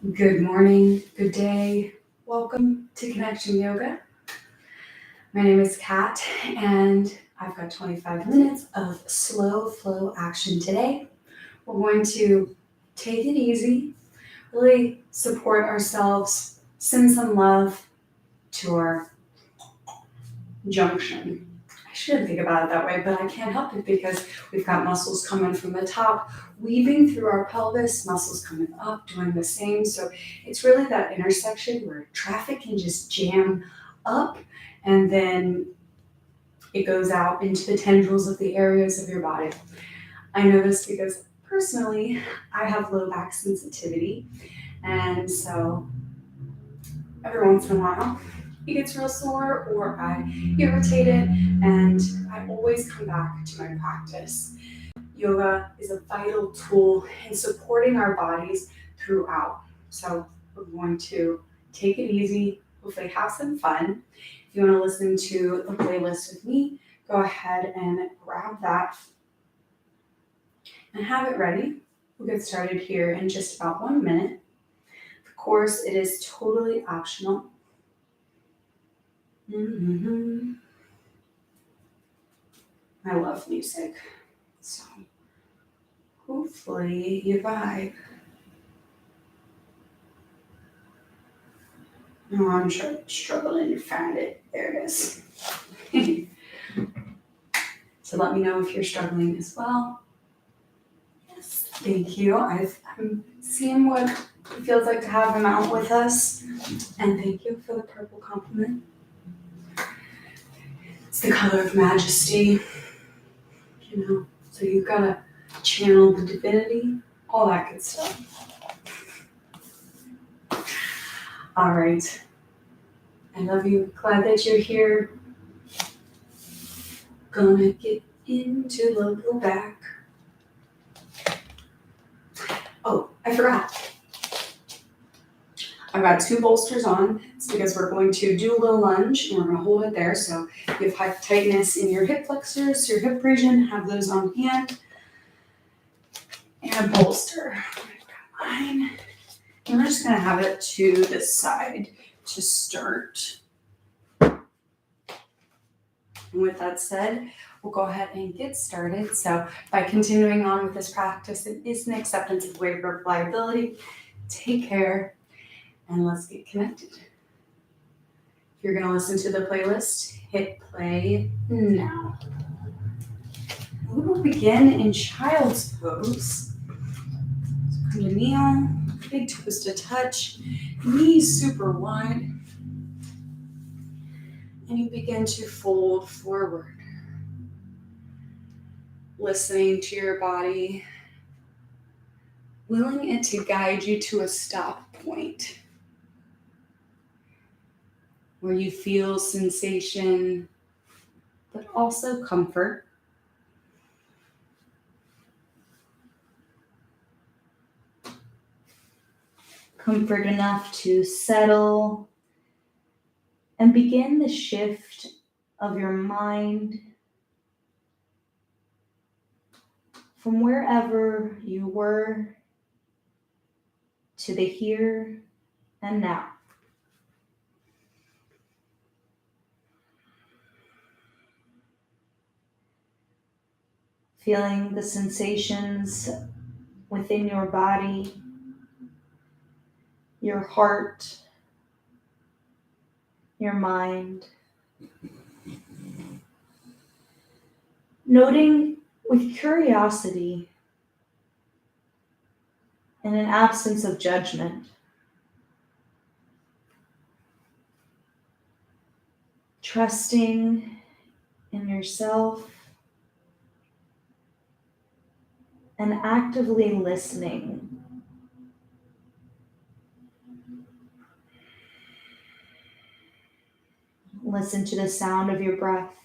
Good morning, good day. Welcome to Connection Yoga. My name is Kat, and I've got 25 minutes of slow flow action today. We're going to take it easy, really support ourselves, send some love to our junction. I shouldn't think about it that way, but I can't help it because we've got muscles coming from the top, weaving through our pelvis, muscles coming up, doing the same. So it's really that intersection where traffic can just jam up and then it goes out into the tendrils of the areas of your body. I know this because personally, I have low back sensitivity. And so every once in a while, it gets real sore or I irritated, and I always come back to my practice. Yoga is a vital tool in supporting our bodies throughout. So we're going to take it easy, hopefully have some fun. If you want to listen to the playlist with me, go ahead and grab that and have it ready. We'll get started here in just about 1 minute. Of course, it is totally optional. I love music, so hopefully you vibe. Oh, I'm struggling to find it. There it is. So let me know if you're struggling as well. Yes, thank you. I'm seeing what it feels like to have him out with us. And thank you for the purple compliment. It's the color of majesty, so you've got to channel the divinity, all that good stuff. All right. I love you. Glad that you're here. Gonna get into the low back. Oh, I forgot. I've got 2 bolsters on. It's because we're going to do a little lunge and we're going to hold it there. So you have tightness in your hip flexors, your hip region, have those on hand. And a bolster. I've got mine. And we're just going to have it to the side to start. And with that said, we'll go ahead and get started. So by continuing on with this practice, it is an acceptance of waiver of liability. Take care. And let's get connected. If you're going to listen to the playlist, hit play now. We will begin in child's pose. So come to kneel, big toes to touch, knees super wide, and you begin to fold forward, listening to your body, willing it to guide you to a stop point where you feel sensation, but also comfort. Comfort enough to settle and begin the shift of your mind from wherever you were to the here and now. Feeling the sensations within your body, your heart, your mind. Noting with curiosity and an absence of judgment, trusting in yourself and actively listening. Listen to the sound of your breath.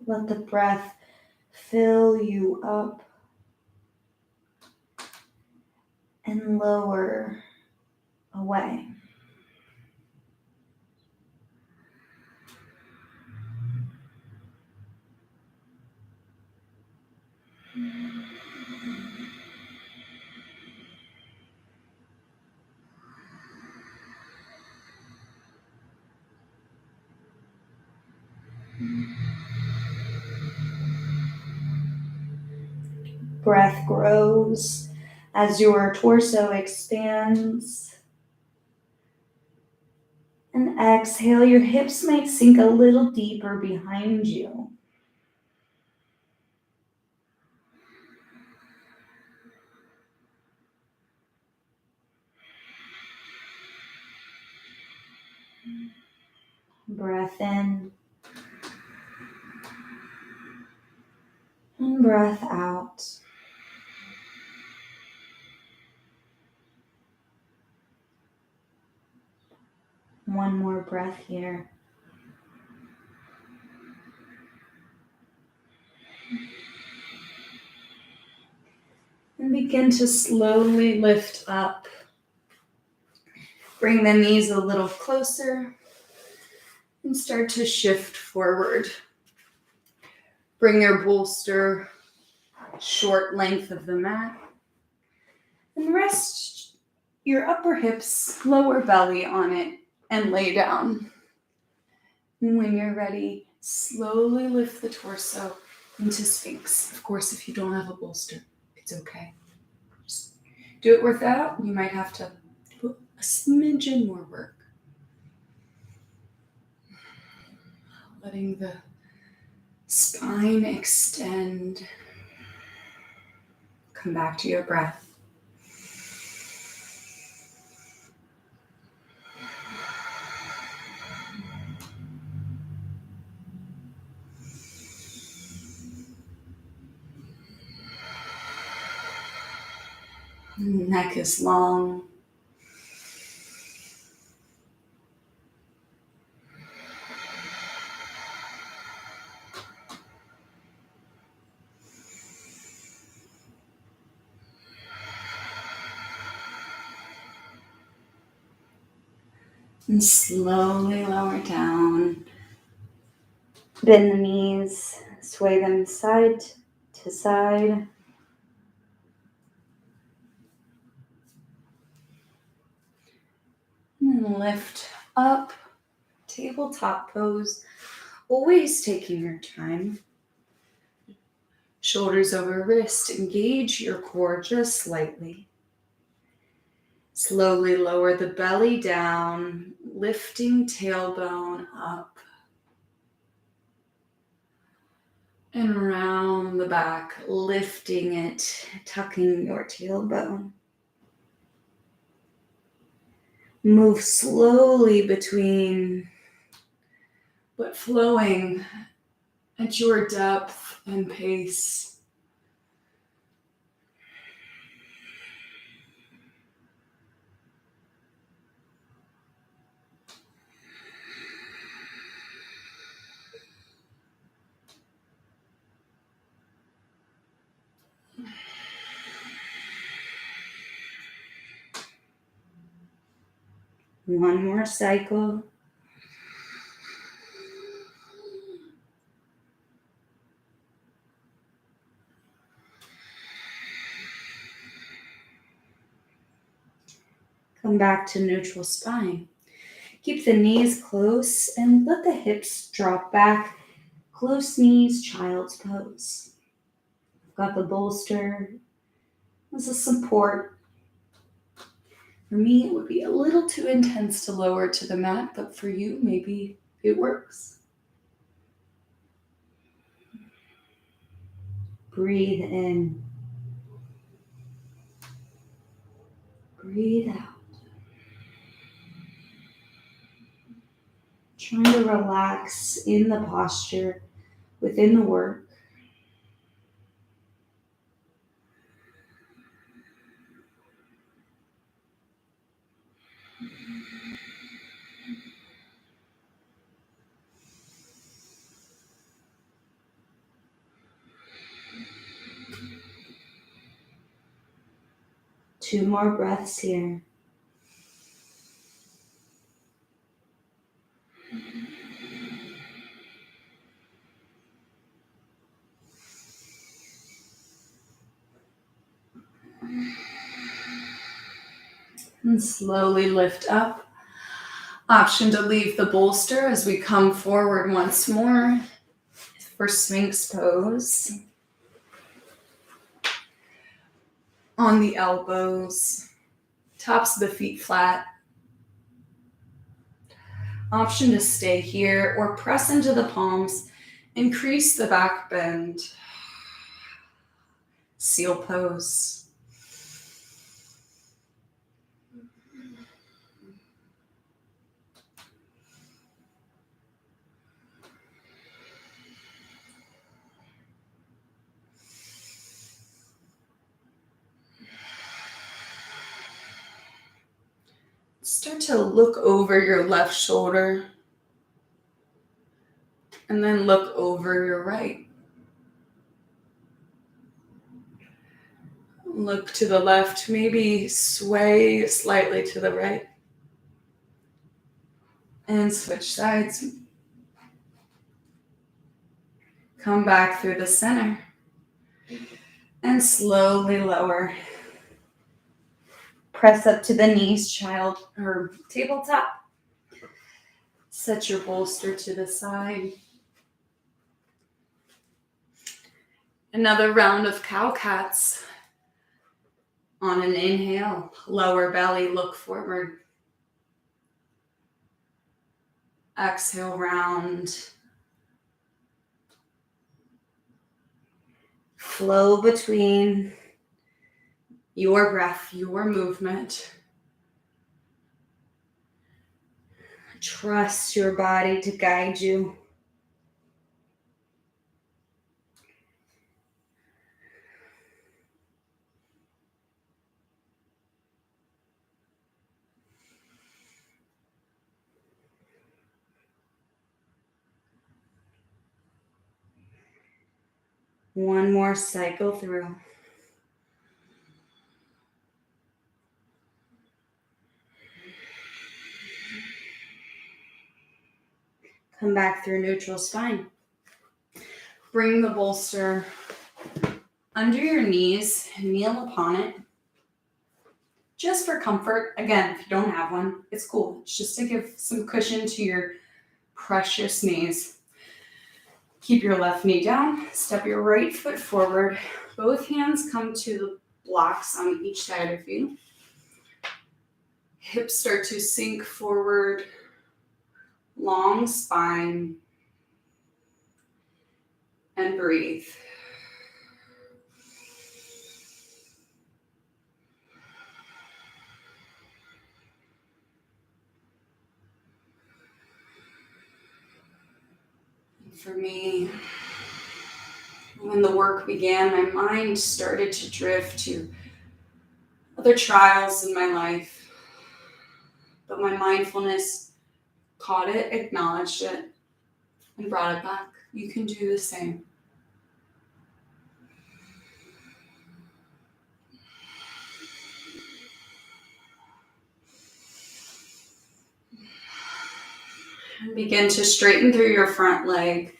Let the breath fill you up and lower away. Breath grows as your torso expands. And exhale, your hips might sink a little deeper behind you. Breath in and breath out. One more breath here. And begin to slowly lift up. Bring the knees a little closer and start to shift forward. Bring your bolster short length of the mat and rest your upper hips, lower belly on it and lay down. And when you're ready, slowly lift the torso into Sphinx. Of course, if you don't have a bolster, it's okay. Just do it without. You might have to put a smidgen more work. Letting the spine extend. Come back to your breath. Neck is long. And slowly lower down. Bend the knees, sway them side to side. And lift up, tabletop pose, always taking your time. Shoulders over wrist, engage your core just slightly. Slowly lower the belly down, lifting tailbone up. And round the back, lifting it, tucking your tailbone. Move slowly between, but flowing at your depth and pace. One more cycle. Come back to neutral spine. Keep the knees close and let the hips drop back. Close knees, child's pose. I've got the bolster as a support. For me, it would be a little too intense to lower to the mat, but for you, maybe it works. Breathe in. Breathe out. Trying to relax in the posture, within the work. Two more breaths here. And slowly lift up. Option to leave the bolster as we come forward once more for Sphinx pose. on the elbows, tops of the feet flat. Option to stay here or press into the palms, increase the back bend. Seal pose. Start to look over your left shoulder and then look over your right. Look to the left, maybe sway slightly to the right. And switch sides. Come back through the center. And slowly lower. Press up to the knees, child, or tabletop. Set your bolster to the side. Another round of cow cats. On an inhale, lower belly, look forward. Exhale, round. Flow between your breath, your movement. Trust your body to guide you. One more cycle through. Come back through neutral spine. Bring the bolster under your knees, kneel upon it. Just for comfort. Again, if you don't have one, it's cool. It's just to give some cushion to your precious knees. Keep your left knee down. Step your right foot forward. Both hands come to the blocks on each side of you. Hips start to sink forward. Long spine. And breathe. For me, when the work began, my mind started to drift to other trials in my life. But my mindfulness caught it, acknowledged it, and brought it back. You can do the same. And begin to straighten through your front leg.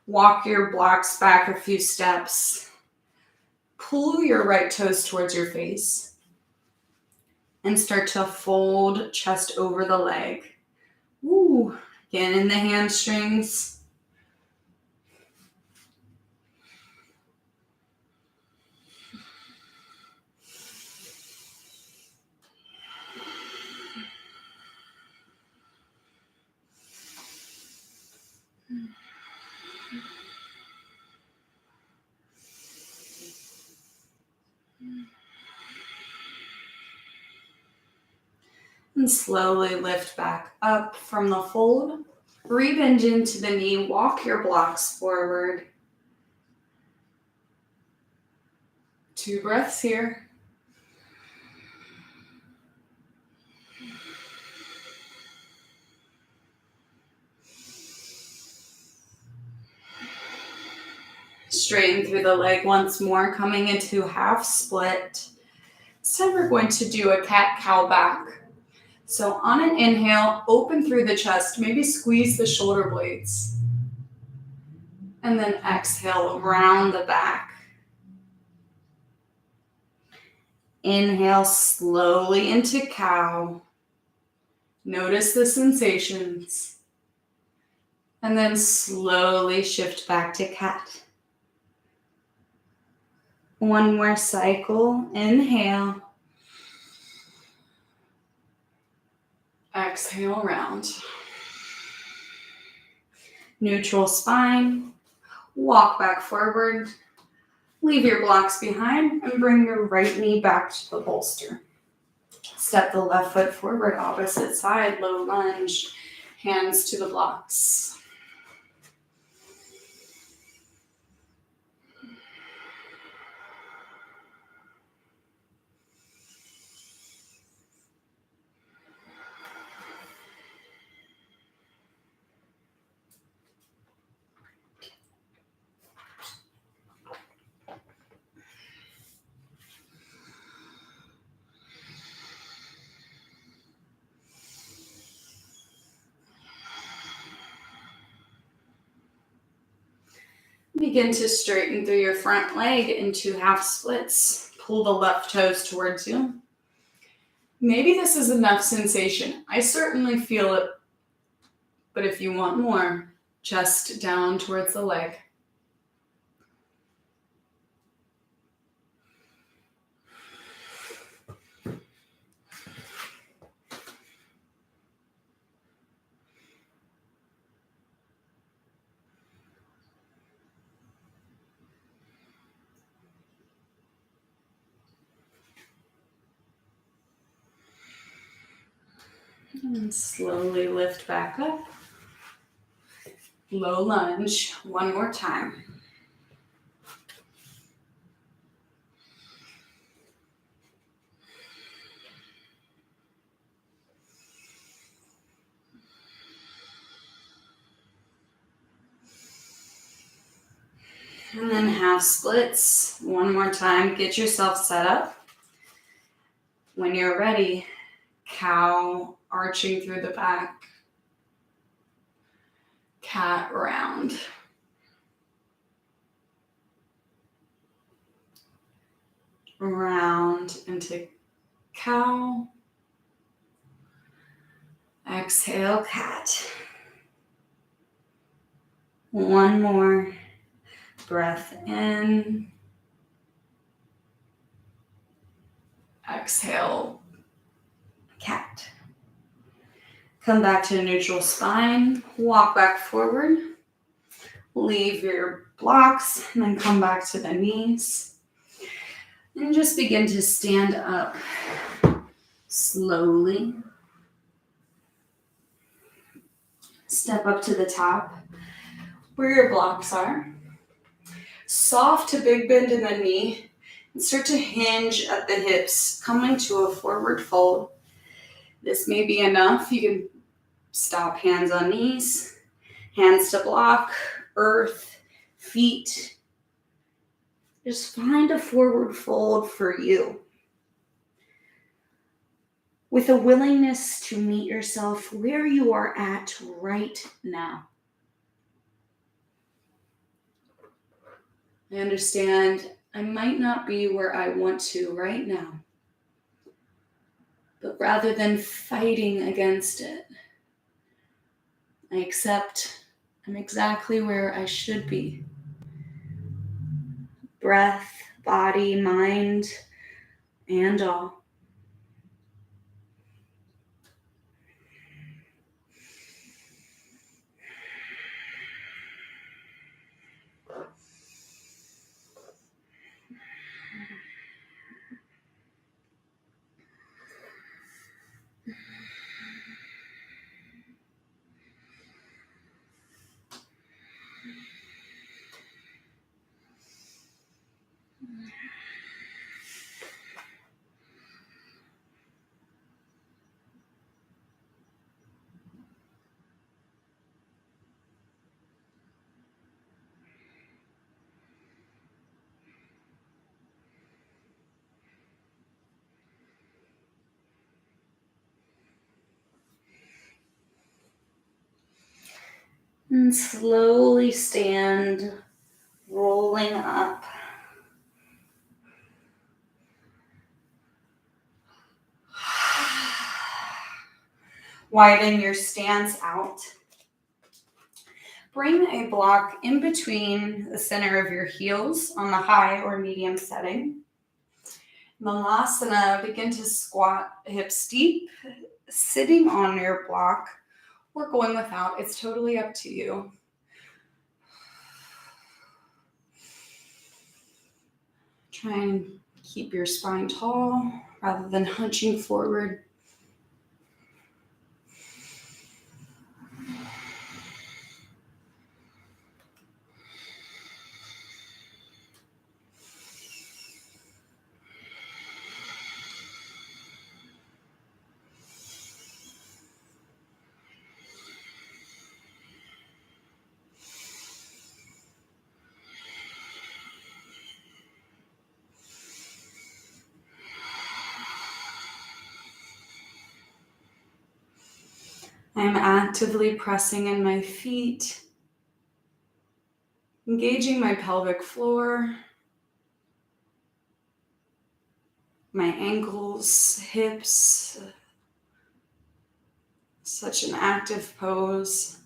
Walk your blocks back a few steps. Pull your right toes towards your face. And start to fold chest over the leg. Woo. Again in the hamstrings. And slowly lift back up from the fold. Rebend into the knee. Walk your blocks forward. 2 breaths here. Straighten through the leg once more, coming into half split. This time we're going to do a cat-cow back. So on an inhale, open through the chest, maybe squeeze the shoulder blades. And then exhale, round the back. Inhale slowly into cow. Notice the sensations. And then slowly shift back to cat. One more cycle. Inhale. Exhale, round. Neutral spine. Walk back forward. Leave your blocks behind and bring your right knee back to the bolster. Step the left foot forward, opposite side, low lunge, hands to the blocks. Begin to straighten through your front leg into half splits. Pull the left toes towards you. Maybe this is enough sensation. I certainly feel it, but if you want more, chest down towards the leg. And slowly lift back up. Low lunge. One more time. And then half splits. One more time. Get yourself set up. When you're ready, cow arching through the back. Cat round. Round into cow. Exhale, cat. One more. Breath in. Exhale, cat. Come back to neutral spine. Walk back forward. Leave your blocks and then come back to the knees. And just begin to stand up slowly. Step up to the top where your blocks are. Soft to big bend in the knee. And start to hinge at the hips, coming to a forward fold. This may be enough. You can stop, hands on knees, hands to block, earth, feet. Just find a forward fold for you. With a willingness to meet yourself where you are at right now. I understand I might not be where I want to right now. But rather than fighting against it, I accept I'm exactly where I should be. Breath, body, mind, and all. And slowly stand, rolling up. Widen your stance out. Bring a block in between the center of your heels on the high or medium setting. Malasana, begin to squat hips deep, sitting on your block or going without. It's totally up to you. Try and keep your spine tall rather than hunching forward. I'm actively pressing in my feet, engaging my pelvic floor, my ankles, hips. Such an active pose.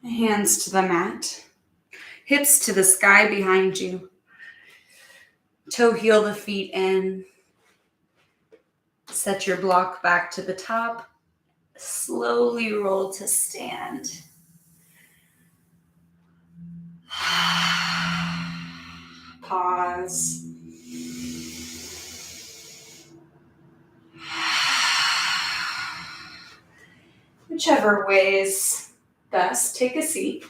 Hands to the mat, hips to the sky behind you. Toe heel the feet in. Set your block back to the top. Slowly roll to stand. Pause. Whichever way is best, take a seat.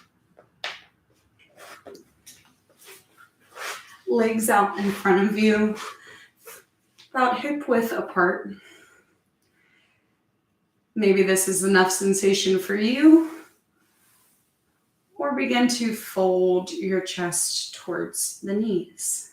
Legs out in front of you, about hip width apart. Maybe this is enough sensation for you. Or begin to fold your chest towards the knees.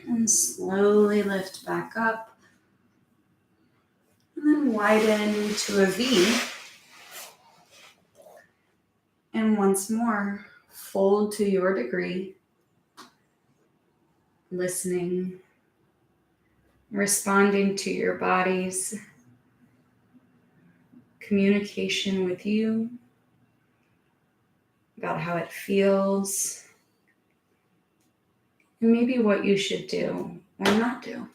And slowly lift back up. And then widen to a V. And once more, fold to your degree. Listening, responding to your body's communication with you about how it feels, and maybe what you should do or not do.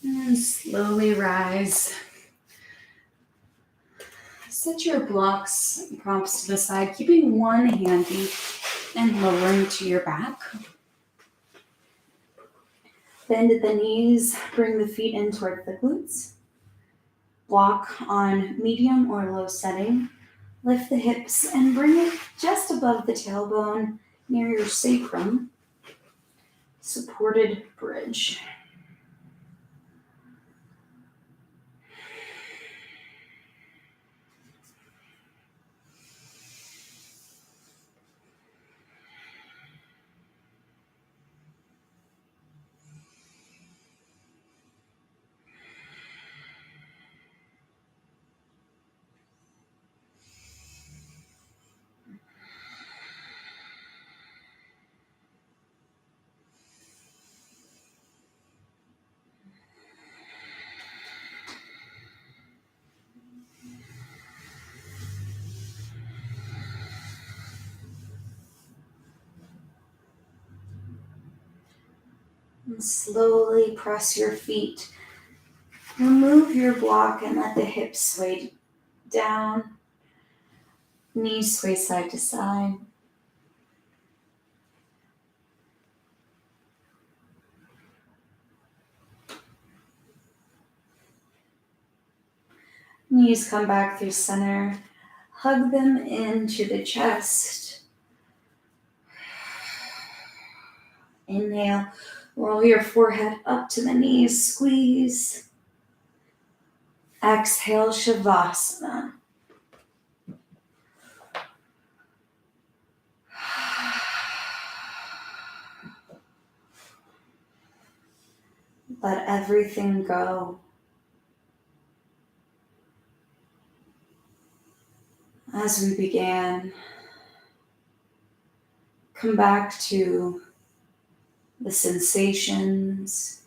And slowly rise. Set your blocks and props to the side, keeping one handy and lowering to your back. Bend at the knees, bring the feet in toward the glutes. Block on medium or low setting. Lift the hips and bring it just above the tailbone near your sacrum. Supported bridge. And slowly press your feet. Remove your block and let the hips sway down. Knees sway side to side. Knees come back through center. Hug them into the chest. Inhale. Roll your forehead up to the knees. Squeeze. Exhale, Shavasana. Let everything go. As we began, come back to the sensations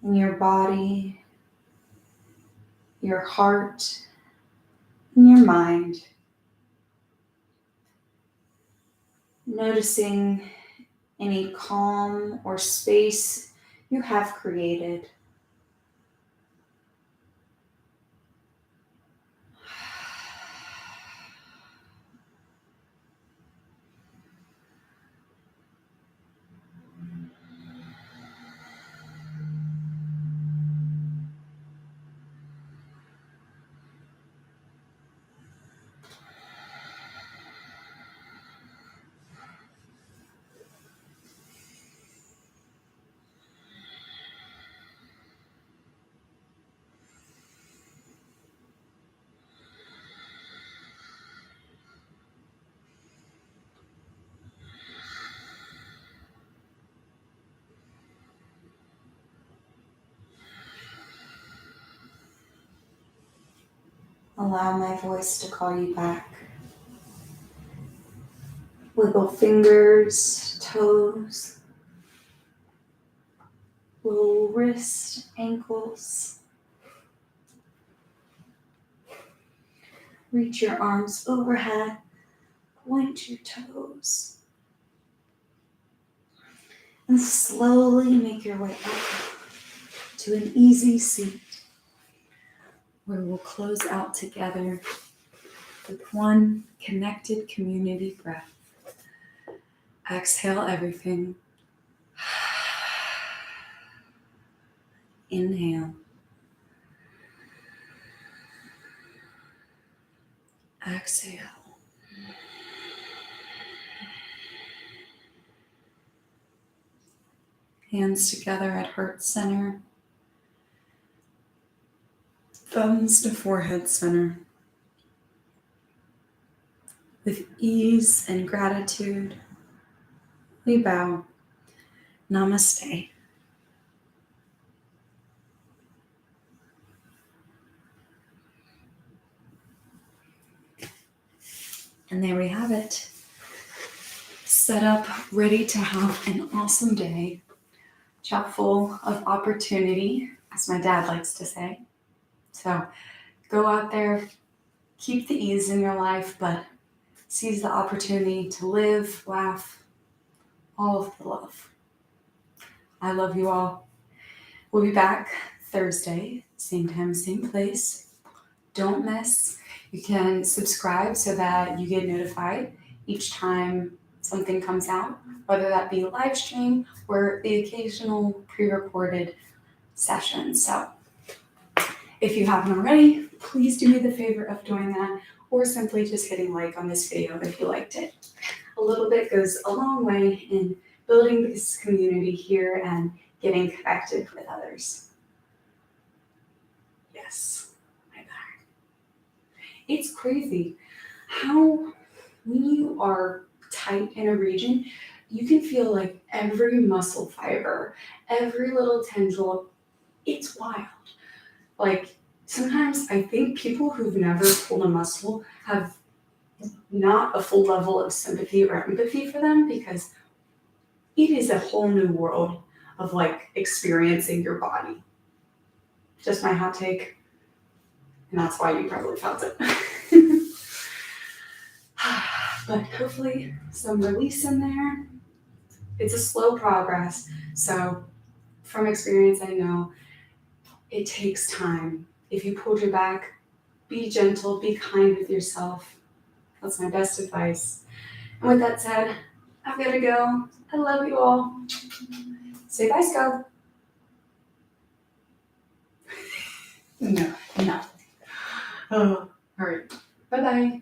in your body, your heart, and your mind. Noticing any calm or space you have created. Allow my voice to call you back. Wiggle fingers, toes, little wrist, ankles. Reach your arms overhead, point your toes. And slowly make your way up to an easy seat where we'll close out together with one connected community breath. Exhale everything. Inhale. Exhale. Hands together at heart center. Thumbs to forehead center. With ease and gratitude, we bow. Namaste. And there we have it. Set up, ready to have an awesome day. Chock full of opportunity, as my dad likes to say. So go out there, keep the ease in your life, but seize the opportunity to live, laugh, all of the love. I love you all. We'll be back Thursday, same time, same place. Don't miss. You can subscribe so that you get notified each time something comes out, whether that be a live stream or the occasional pre-recorded session. So if you haven't already, please do me the favor of doing that, or simply just hitting like on this video if you liked it. A little bit goes a long way in building this community here and getting connected with others. Yes, my back. It's crazy how when you are tight in a region, you can feel like every muscle fiber, every little tendril, it's wild. Like sometimes I think people who've never pulled a muscle have not a full level of sympathy or empathy for them, because it is a whole new world of like experiencing your body. Just my hot take. And that's why you probably felt it. But hopefully some release in there. It's a slow progress. So from experience, I know it takes time. If you pulled your back, be gentle, be kind with yourself. That's my best advice. And with that said, I've got to go. I love you all. Say bye, Scout. No. Oh, all right. Bye-bye.